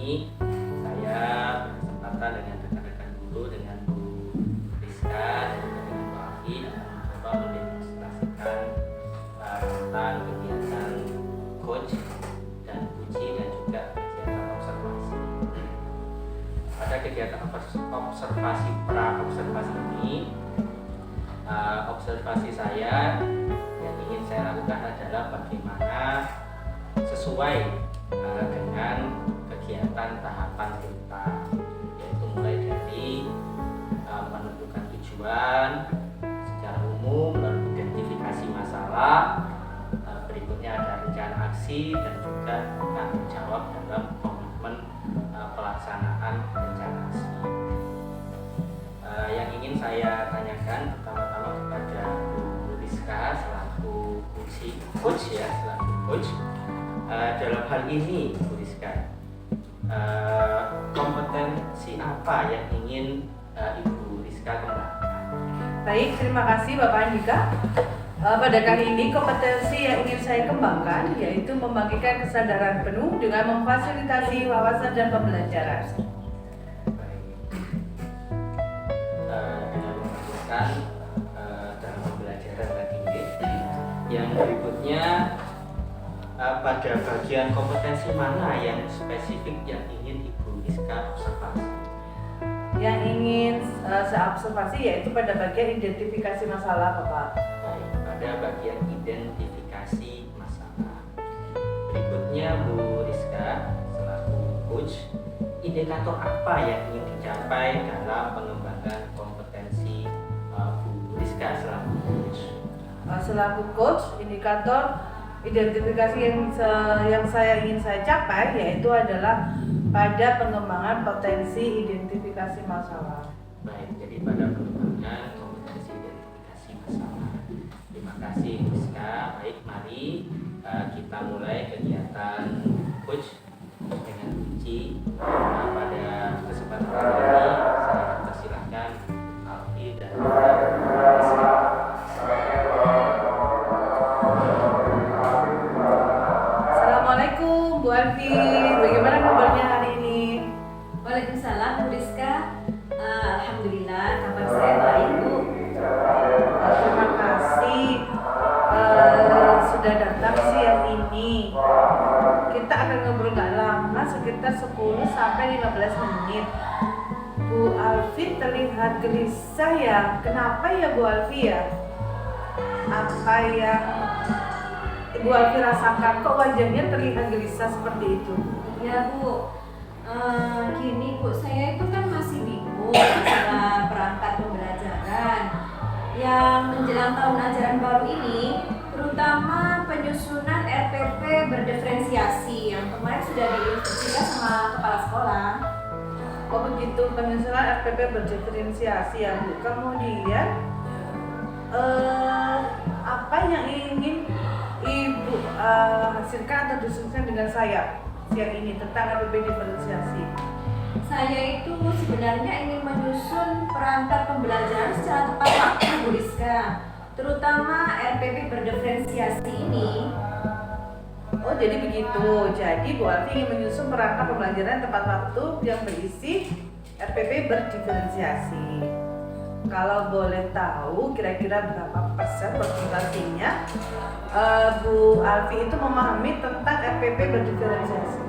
ini saya berkesempatan dengan rekan-rekan guru, dengan Bu Rizka dan juga dengan Bu Afi akan mencoba mendemonstrasikan tentang kegiatan coach dan uji dan juga kegiatan observasi. Pada kegiatan observasi pra-observasi ini, observasi saya yang ingin saya lakukan adalah bagaimana sesuai dengan kegiatan tahapan kita, yaitu mulai dari menentukan tujuan secara umum, lalu identifikasi masalah, berikutnya ada rencana aksi dan juga tanggung jawab dalam komitmen pelaksanaan rencana aksi. Yang ingin saya tanyakan pertama-tama kepada Bu Rizka selaku coach dalam hal ini Bu Rizka, kompetensi apa yang ingin Ibu Rizka kembangkan? Baik, terima kasih Bapak Andika. Pada kali ini kompetensi yang ingin saya kembangkan yaitu membagikan kesadaran penuh dengan memfasilitasi wawasan dan pembelajaran. Dengan memasukkan dalam pembelajaran tadi. Yang berikutnya, pada bagian kompetensi mana yang spesifik yang ingin Ibu Rizka observasi? Yang ingin saya observasi yaitu pada bagian identifikasi masalah, Bapak. Baik, pada bagian identifikasi masalah. Berikutnya Bu Rizka selaku coach, indikator apa yang ingin dicapai dalam pengembangan kompetensi Bu Rizka selaku coach? Selaku coach, indikator identifikasi yang saya ingin saya capai yaitu adalah pada pengembangan potensi identifikasi masalah. Baik, jadi pada pengembangan kompetensi identifikasi masalah. Terima kasih Bu Rizka. Baik, mari kita mulai kegiatan coach dengan uji. Pada kesempatan kali ini saya persilahkan Alfi dan Bu Rizka. Assalamualaikum Bu Alfi, bagaimana kabarnya hari ini? Waalaikumsalam Bu Rizka. Alhamdulillah kabar saya baik Bu. Terima kasih sudah datang siang ini. Kita akan ngobrol gak lama, sekitar 10 sampai 15 menit. Bu Alfi terlihat gelisah ya. Kenapa ya Bu Alfi ya? Apa yang Ibu Alfi rasakan kok wajahnya terlihat gelisah seperti itu? Ya Bu, gini Bu, saya itu kan masih bingung masalah perangkat pembelajaran yang menjelang tahun ajaran baru ini, terutama penyusunan RPP berdiferensiasi yang kemarin sudah diinstruksikan sama kepala sekolah. Oh begitu, penyusunan RPP berdiferensiasi ya Bu. Kemudian apa yang ingin Ibu hasilkan atau diskusikan dengan saya siang ini tentang RPP diferensiasi? Saya itu sebenarnya ingin menyusun perangkat pembelajaran secara tepat waktu Bu Rizka, terutama RPP berdiferensiasi ini. Oh jadi begitu. Jadi Bu Alfi ingin menyusun perangkat pembelajaran tepat waktu yang berisi RPP berdiferensiasi. Kalau boleh tahu kira-kira berapa persen persentasinya Bu Alfi itu memahami tentang RPP berdiferensiasi?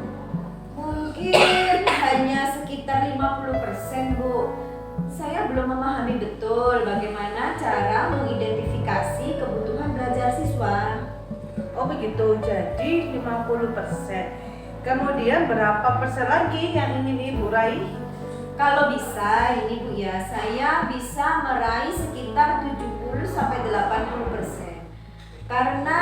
Mungkin hanya sekitar 50% Bu. Saya belum memahami betul bagaimana cara mengidentifikasi kebutuhan belajar siswa. Oh begitu, jadi 50%. Kemudian berapa persen lagi yang ingin Ibu raih? Kalau bisa ini Bu ya, saya bisa meraih sekitar 70-80%. Karena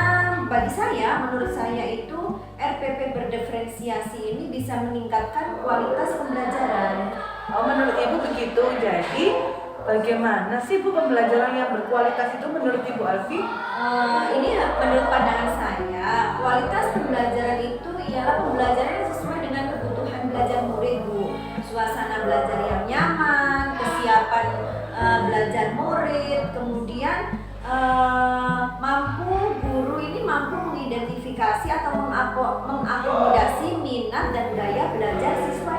bagi saya, menurut saya itu RPP berdiferensiasi ini bisa meningkatkan kualitas pembelajaran. Oh menurut Ibu begitu, jadi bagaimana sih Bu pembelajaran yang berkualitas itu menurut Ibu Alfi? Ini menurut pandangan saya, kualitas pembelajaran itu ialah pembelajaran yang sesuai dengan kebutuhan belajar murid Bu. Suasana belajar yang nyaman, kesiapan belajar murid, kemudian guru ini mampu mengidentifikasi atau mengakomodasi minat dan gaya belajar siswa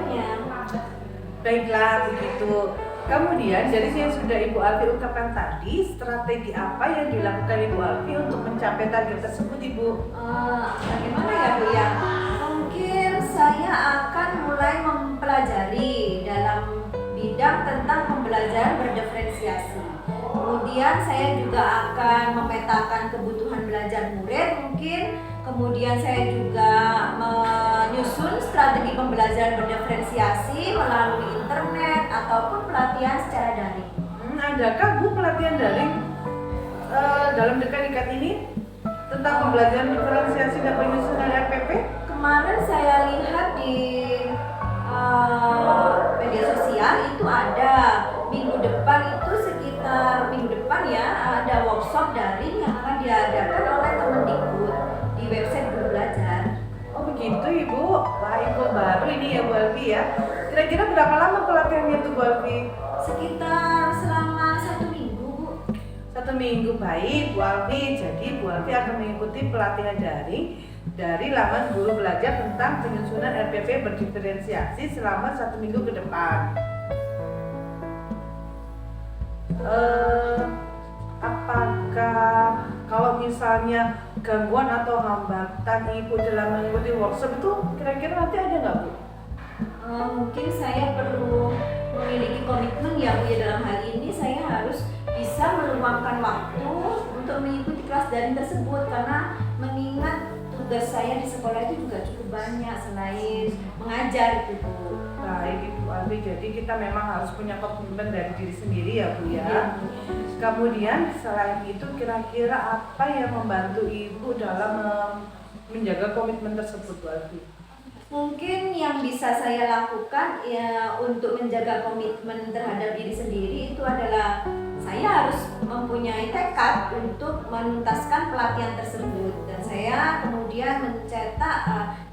Baiklah begitu. Kemudian dari yang sudah Ibu Alfi ungkapkan tadi, strategi apa yang dilakukan Ibu Alfi untuk mencapai target tersebut, Ibu? Bagaimana ya Bu ya? Mungkin saya akan mulai mempelajari dalam bidang tentang pembelajaran berdiferensiasi. Kemudian saya juga akan memetakan kebutuhan belajar murid mungkin. Kemudian saya juga menyusun strategi pembelajaran berdiferensiasi melalui internet ataupun pelatihan secara daring. Adakah Bu pelatihan daring dalam dekat-dekat ini tentang pembelajaran diferensiasi dan penyusunan RPP? Kemarin saya lihat di media sosial itu ada minggu depan itu sekitar minggu depan ya ada workshop daring yang akan diadakan oleh Kemendikbud di website Guru Belajar. Oh begitu Ibu, wah info baru ini ya Bu Alfi ya. Kira-kira berapa lama pelatihannya tuh Bu Alfi? Sekitar selama 1 minggu Bu. 1 minggu, baik Bu Alfi. Jadi Bu Alfi akan mengikuti pelatihan daring dari laman Guru Belajar tentang penyusunan RPP berdiferensiasi selama 1 minggu ke depan. Apakah kalau misalnya gangguan atau hambatan Ibu dalam mengikuti workshop itu kira-kira nanti ada nggak Bu? Mungkin saya perlu memiliki komitmen ya Bu ya, dalam hal ini saya harus bisa meluangkan waktu untuk mengikuti kelas daring tersebut karena mengingat tugas saya di sekolah itu juga cukup banyak selain mengajar gitu Bu. Baik Ibu Alfi, jadi kita memang harus punya komitmen dari diri sendiri ya Bu ya. Kemudian selain itu kira-kira apa yang membantu Ibu dalam menjaga komitmen tersebut Bu Alfi? Mungkin yang bisa saya lakukan ya untuk menjaga komitmen terhadap diri sendiri itu adalah saya harus mempunyai tekad untuk menuntaskan pelatihan tersebut dan saya kemudian mencetak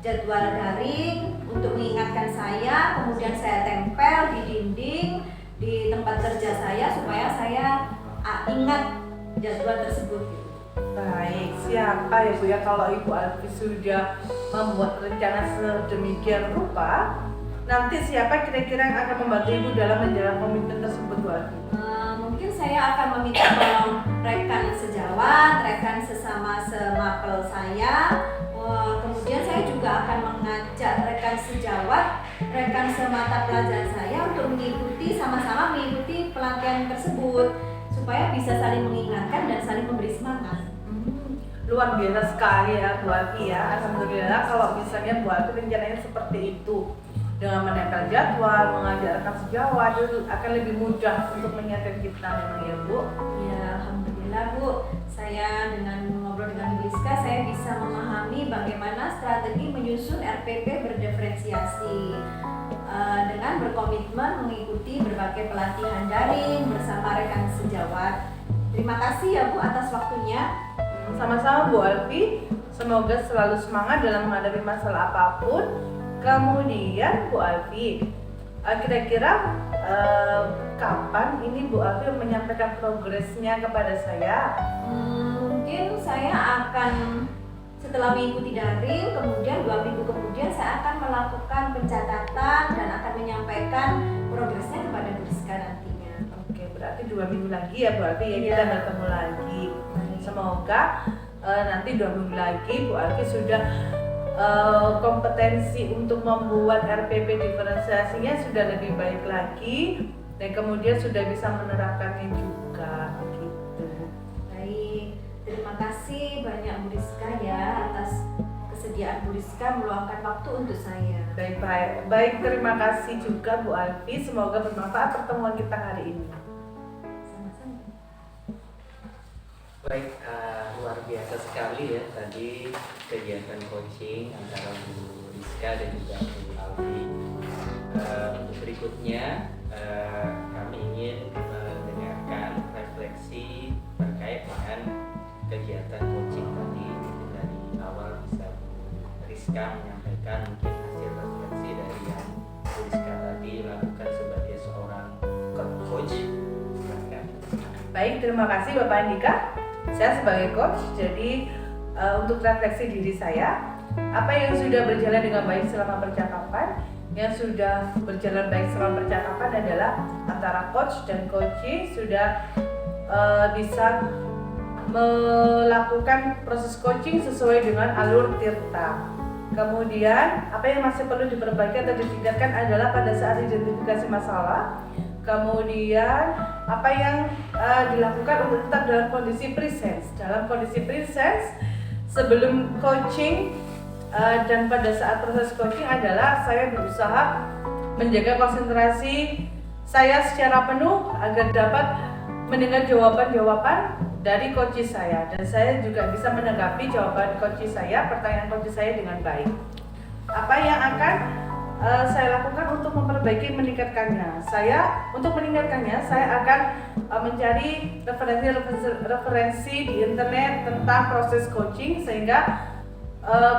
jadwal daring untuk mengingatkan saya, kemudian saya tempel di dinding di tempat kerja saya supaya saya ingat jadwal tersebut. Baik, siapa ya Bu ya kalau Ibu Alfi sudah membuat rencana sedemikian rupa, nanti siapa kira-kira yang akan membantu Ibu dalam menjalankan komitmen tersebut Bu Alfi? Mungkin saya akan meminta tolong rekan sejawat, rekan sesama semapel saya. Kemudian saya juga akan mengajak rekan sejawat, rekan semata pelajaran saya untuk mengikuti sama-sama mengikuti pelatihan tersebut supaya bisa saling mengingatkan dan saling memberi semangat. Luar biasa sekali ya Bu Alfi ya. Alhamdulillah kalau misalnya Bu Alfi rencananya seperti itu, dengan menempel jadwal, mengajak rekan sejawat itu akan lebih mudah untuk mengingatkan kita memang ya Bu. Ya alhamdulillah Bu, saya dengan ngobrol dengan Bu Rizka saya bisa memahami bagaimana strategi menyusun RPP berdiferensiasi dengan berkomitmen mengikuti berbagai pelatihan daring bersama rekan sejawat. Terima kasih ya Bu atas waktunya. Sama-sama Bu Alfi, semoga selalu semangat dalam menghadapi masalah apapun. Kemudian Bu Alfi, kira-kira kapan ini Bu Alfi menyampaikan progresnya kepada saya? Mungkin saya akan setelah mengikuti daring, kemudian 2 minggu kemudian saya akan melakukan pencatatan dan akan menyampaikan progresnya kepada Bu Rizka nantinya. Oke, berarti 2 minggu lagi ya Bu Alfi ya kita bertemu lagi. Semoga nanti 2 minggu lagi Bu Alfi sudah kompetensi untuk membuat RPP diferensiasinya sudah lebih baik lagi dan kemudian sudah bisa menerapkannya juga begitu. Baik, terima kasih banyak Bu Rizka ya atas kesediaan Bu Rizka meluangkan waktu untuk saya. Baik, terima kasih juga Bu Alfi. Semoga bermanfaat pertemuan kita hari ini. Sama-sama. Baik, luar biasa sekali ya tadi kegiatan coaching antara Bu Rizka dan juga Bu Alfi. Untuk berikutnya kami ingin mendengarkan refleksi terkait dengan kegiatan coaching tadi. Dari awal bisa Bu Rizka menyampaikan mungkin hasil refleksi dari yang Bu Rizka tadi lakukan sebagai seorang coach. Silakan. Baik, terima kasih Bapak Andika. Saya sebagai coach, jadi untuk refleksi diri saya, apa yang sudah berjalan dengan baik selama percakapan yang sudah berjalan baik selama percakapan adalah antara coach dan coachee sudah bisa melakukan proses coaching sesuai dengan alur Tirta. Kemudian apa yang masih perlu diperbaiki atau ditingkatkan adalah pada saat identifikasi masalah. Kemudian apa yang dilakukan untuk tetap dalam kondisi presence. Dalam kondisi presence sebelum coaching dan pada saat proses coaching adalah saya berusaha menjaga konsentrasi saya secara penuh agar dapat mendengar jawaban-jawaban dari coach saya, dan saya juga bisa menanggapi jawaban coach saya, pertanyaan coach saya dengan baik. Apa yang akan saya lakukan untuk memperbaiki meningkatkannya? Untuk meningkatkannya, saya akan mencari referensi di internet tentang proses coaching sehingga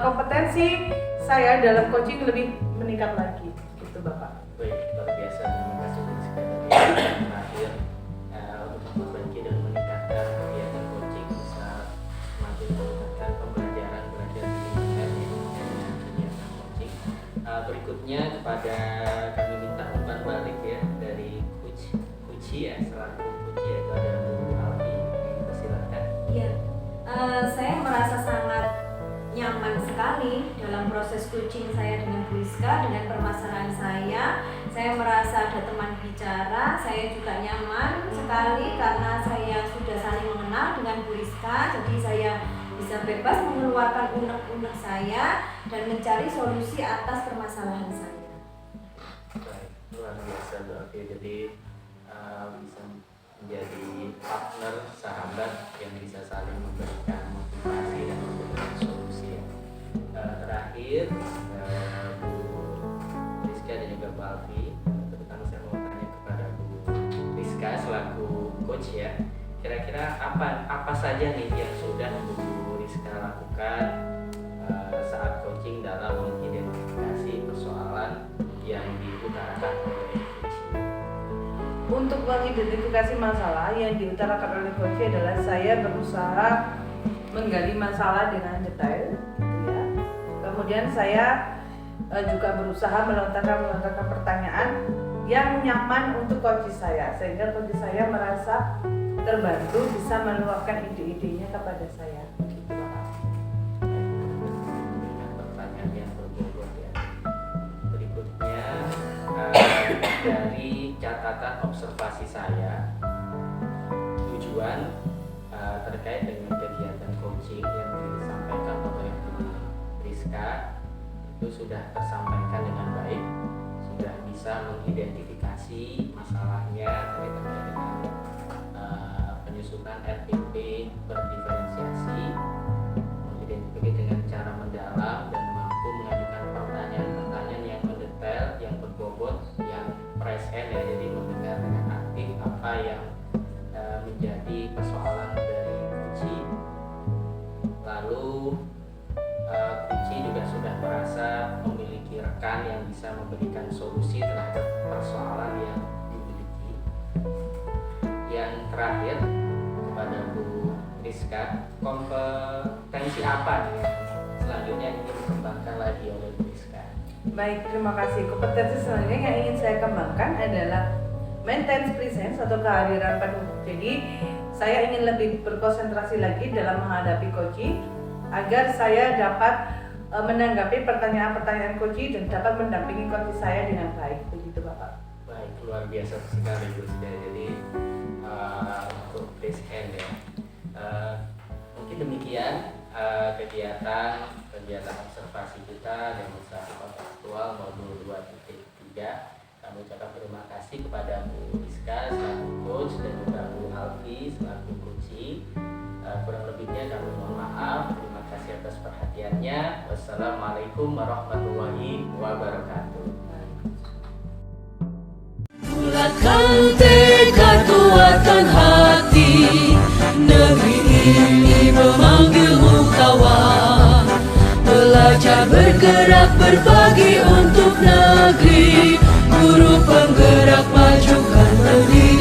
kompetensi saya dalam coaching lebih meningkat lagi. Gitu, Bapak. Baik, luar biasa. Terima kasih sekali. Terakhir, untuk memperbaiki dan meningkatkan kegiatan coaching bisa semakin meningkatkan pembelajaran belajar di internet dengan kegiatan coaching. Berikutnya kepada kami minta umpan balik ya dari coach ya, selaku coach yaitu ada Bu Alfi. Silakan. Iya, saya merasa sangat nyaman sekali dalam proses coaching saya dengan Bu Rizka, dengan permasalahan saya merasa ada teman bicara, saya juga nyaman sekali karena saya sudah saling mengenal dengan Bu Rizka, jadi saya bisa bebas mengeluarkan unek-unek saya dan mencari solusi atas permasalahan saya. Baik, luar biasa berarti jadi bisa menjadi partner sahabat yang bisa saling memberikan motivasi dan memberikan solusi ya. Terakhir Bu Rizka dan juga Bu Alfi, terutama saya mau tanya kepada Bu Rizka selaku coach ya, kira-kira apa saja nih yang sudah Bu Rizka lakukan saat coaching dalam mengidentifikasi persoalan yang diutarakan oleh coach? Untuk mengidentifikasi masalah yang diutarakan oleh coach adalah saya berusaha menggali masalah dengan detail, gitu ya. Kemudian saya juga berusaha melontarkan pertanyaan yang nyaman untuk coach saya, sehingga coach saya merasa terbantu bisa meluapkan ide-idenya kepada saya. Gitu, Bapak. Dengan pertanyaan yang berbobot ya. Berikutnya dari catatan observasi saya, tujuan terkait dengan kegiatan coaching yang disampaikan oleh Bu Rizka itu sudah tersampaikan dengan baik, sudah bisa mengidentifikasi masalahnya terkait dengan penyusunan RPP berdiferensiasi, mengidentifikasi dengan cara mendalam dan mampu mengajukan pertanyaan-pertanyaan yang mendetail, yang berbobot, yang present ya, jadi mendengar dengan aktif apa yang menjadi persoalan dari Kuci. Lalu Kuci juga sudah merasa memiliki rekan yang bisa memberikan solusi terhadap persoalan yang dimiliki. Yang terakhir kepada Bu Rizka, kompetensi apa nih yang selanjutnya ingin dikembangkan lagi oleh Bu Rizka? Baik, terima kasih. Kompetensi selanjutnya yang ingin saya kembangkan adalah maintenance presence atau kehadiran penuh. Jadi saya ingin lebih berkonsentrasi lagi dalam menghadapi coaching agar saya dapat menanggapi pertanyaan-pertanyaan coaching dan dapat mendampingi coach saya dengan baik. Begitu, Bapak. Baik, luar biasa sekali Bu Rizka. Jadi untuk base hand ya. Mungkin demikian kegiatan observasi kita demonstrasi kontekstual modul 2.3. Kami ucapkan terima kasih kepada Bu Rizka selaku coach dan juga Bu Alfi selaku coaching. Kurang lebihnya kami mohon maaf. Terima kasih atas perhatiannya. Wassalamualaikum warahmatullahi wabarakatuh. Bulatkan tekad, kuatkan hati, negeri ini memanggilmu kawan. Belajar bergerak berbagi untuk negeri, guru penggerak majukan negeri.